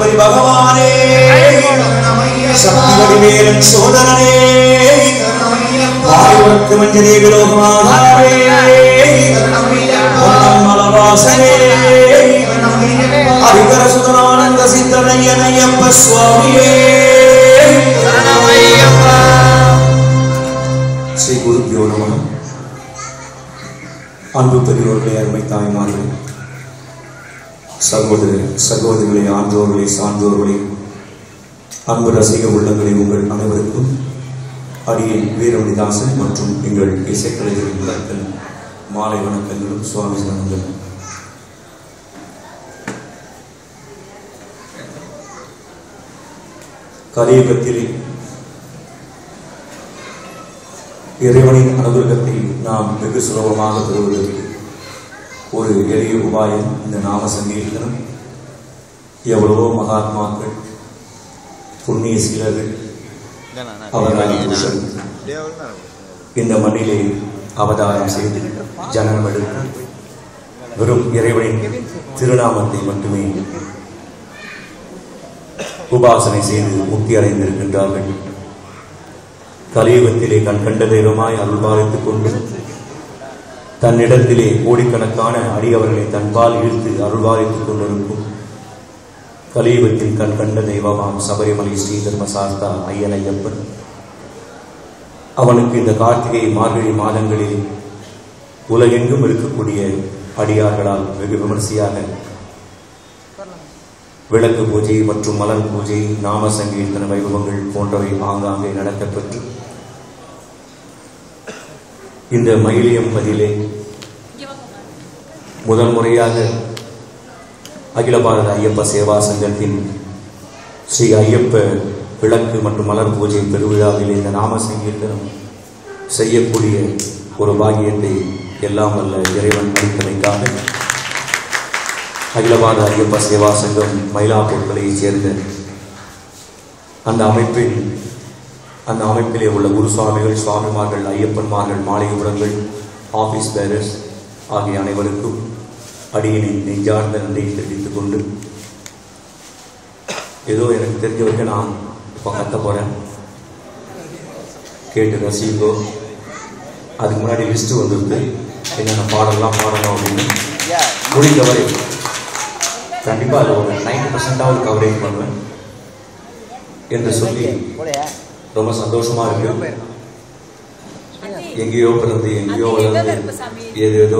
கணபதி பகவானே சக்தி வடிவேலன் சோதரனே வாயுவர்க்கு மஞ்சரே விலோகமாதாரே மலவாசனே ஹரிகர சுதனானந்த சித்தனையனையப்ப சுவாமியே ஸ்ரீ குருபியோ நமः. அன்பு பெரியோர்களே, அருமை தாய்மார்களே, சகோதர சகோதரிகளே, ஆன்றோர்களே, சான்றோர்களே, அன்பு ரசிக உள்ளங்களே, உங்கள் அனைவருக்கும் அடியேன் வீரமணிதாசன் மற்றும் எங்கள் இசைக்கலைஞரின் விளக்கல் மாலை வணக்கங்களும் சுவாமி வணக்கங்களும். கலியுகத்தில் இறைவனின் அனுகிரகத்தை நாம் வெகு சுலபமாக பெறுவதற்கு ஒரு எளிய உபாயம் இந்த நாம சங்கீர்த்தனம். எவ்வளவோ மகாத்மாக்கள், புண்ணிய சீலர்கள், அவர்கள் இந்த மண்ணிலே அவதாரம் செய்து ஜனனம் எடுத்து வெறும் இறைவனின் திருநாமத்தை மட்டுமே உபாசனை செய்து முக்தி அடைந்திருக்கின்றார்கள். கலியுகத்திலே கண்கண்ட தெய்வமாய் அருள்பாலித்துக் கொண்டு தன்னிடத்திலே கோடிக்கணக்கான அடியவர்களை தன்பால் இழுத்து அருள்பாலித்துக் கொண்டிருக்கும் கலியுகத்தின் கண்கண்ட தெய்வமாம் சபரிமலை ஸ்ரீ தர்மசாஸ்தா ஐயன் ஐயப்பன், அவனுக்கு இந்த கார்த்திகை மார்கழி மாதங்களில் உலகெங்கும் இருக்கக்கூடிய அடியார்களால் வெகு விமர்சையாக விளக்கு பூஜை மற்றும் மலர் பூஜை, நாம சங்கீர்த்தன வைபவங்கள் போன்றவை ஆங்காங்கே நடக்கப்பெற்று இந்த மயிலியம்பதியிலே முதல் முறையாக அகில பாரத ஐயப்ப சேவா சங்கத்தின் ஸ்ரீ ஐயப்ப விளக்கு மற்றும் மலர் பூஜை பெருவிழாவில் இந்த நாம சங்கீர்த்தனம் செய்யக்கூடிய ஒரு பாகியத்தை எல்லாம் வல்ல இறைவன் அளித்தமைக்காக அகில பாரத ஐயப்ப சேவா சங்கம் மயிலாப்பூர்களைச் சேர்ந்த அந்த அமைப்பிலே உள்ள குரு சுவாமிகள், சுவாமிமார்கள், ஐயப்பன்மார்கள், மாளிகைபுரங்கள், ஆபீஸ் பேரர்ஸ் ஆகிய அனைவருக்கும் அடியினை நெஞ்சார்ந்த நன்றியை தெரிவித்துக் கொண்டு, ஏதோ எனக்கு தெரிஞ்ச வரைக்கும் நான் இப்போ கத்த போறேன், கேட்டு ரசிங்கோ. அதுக்கு முன்னாடி லிஸ்ட் வந்துருக்கு, என்னென்ன பாடலாம் பாடணும் அப்படின்னு. முடிந்தவரை கண்டிப்பாக அதில் ஒரு 90% கவரேஜ் பண்ணுவேன் என்று சொல்லி ரொம்ப சந்தோஷமா இருக்கு. எங்கேயோ பிறந்து எங்கேயோ வளர்ந்து ஏதேதோ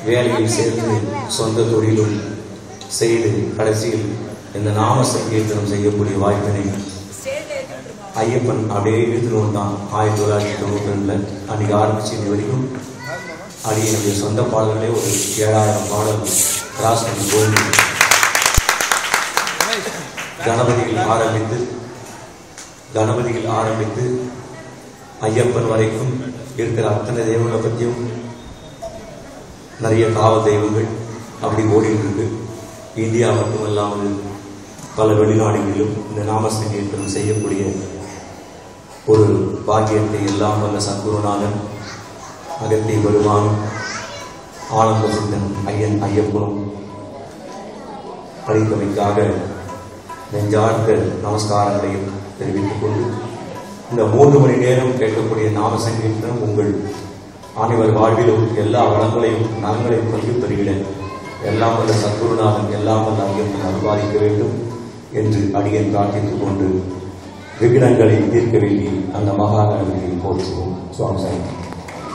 வேலையில் சேர்ந்து சொந்த தொழிலும் செய்து கடைசியில் இந்த நாம சங்கீர்த்தனம் செய்யக்கூடிய வாய்ப்பினை ஐயப்பன் அப்படியே இழுத்துன்னு தான் 1992 அன்னைக்கு ஆரம்பிச்சு இன்னி வரைக்கும் என்னுடைய சொந்த பாடல்களே ஒரு 7000 பாடல் கிராஸ் பண்ணி போகுது. கணபதியில் ஆரம்பித்து ஐயப்பன் வரைக்கும் இருக்கிற அத்தனை தெய்வங்களை பற்றியும் நிறைய காவல் தெய்வங்கள் அப்படி ஓடிட்டு இருக்கு. இந்தியா மட்டுமல்லாமல் பல வெளிநாடுகளிலும் இந்த நாம சங்கீர்த்தனம் செய்யக்கூடிய ஒரு பாக்கியத்தை எல்லாம் வல்ல சத்குருநாதன், அகத்திய பெருமான், ஆனந்த சித்தன் ஐயன் ஐயப்பனும் அளித்தமைக்காக நெஞ்சார்ந்த நமஸ்காரங்களையும் தெரிவித்துக் கொண்டு, இந்த 3 மணி நேரம் கேட்கக்கூடிய நாம சங்கீர்த்தனம் உங்கள் அனைவர் வாழ்விலும் எல்லா வளங்களையும் நலங்களையும் கொண்டு பெறுகிற எல்லாம் வல்ல சத்குருநாதன், எல்லாம் வல்ல ஐயப்பன் அனுபாதிக்க வேண்டும் என்று அடியன் பிரார்த்தித்துக் கொண்டு விக்னங்களை தீர்க்க வேண்டி அந்த மகாகணபதியை போற்றுவோம். சுவாமி சாமி.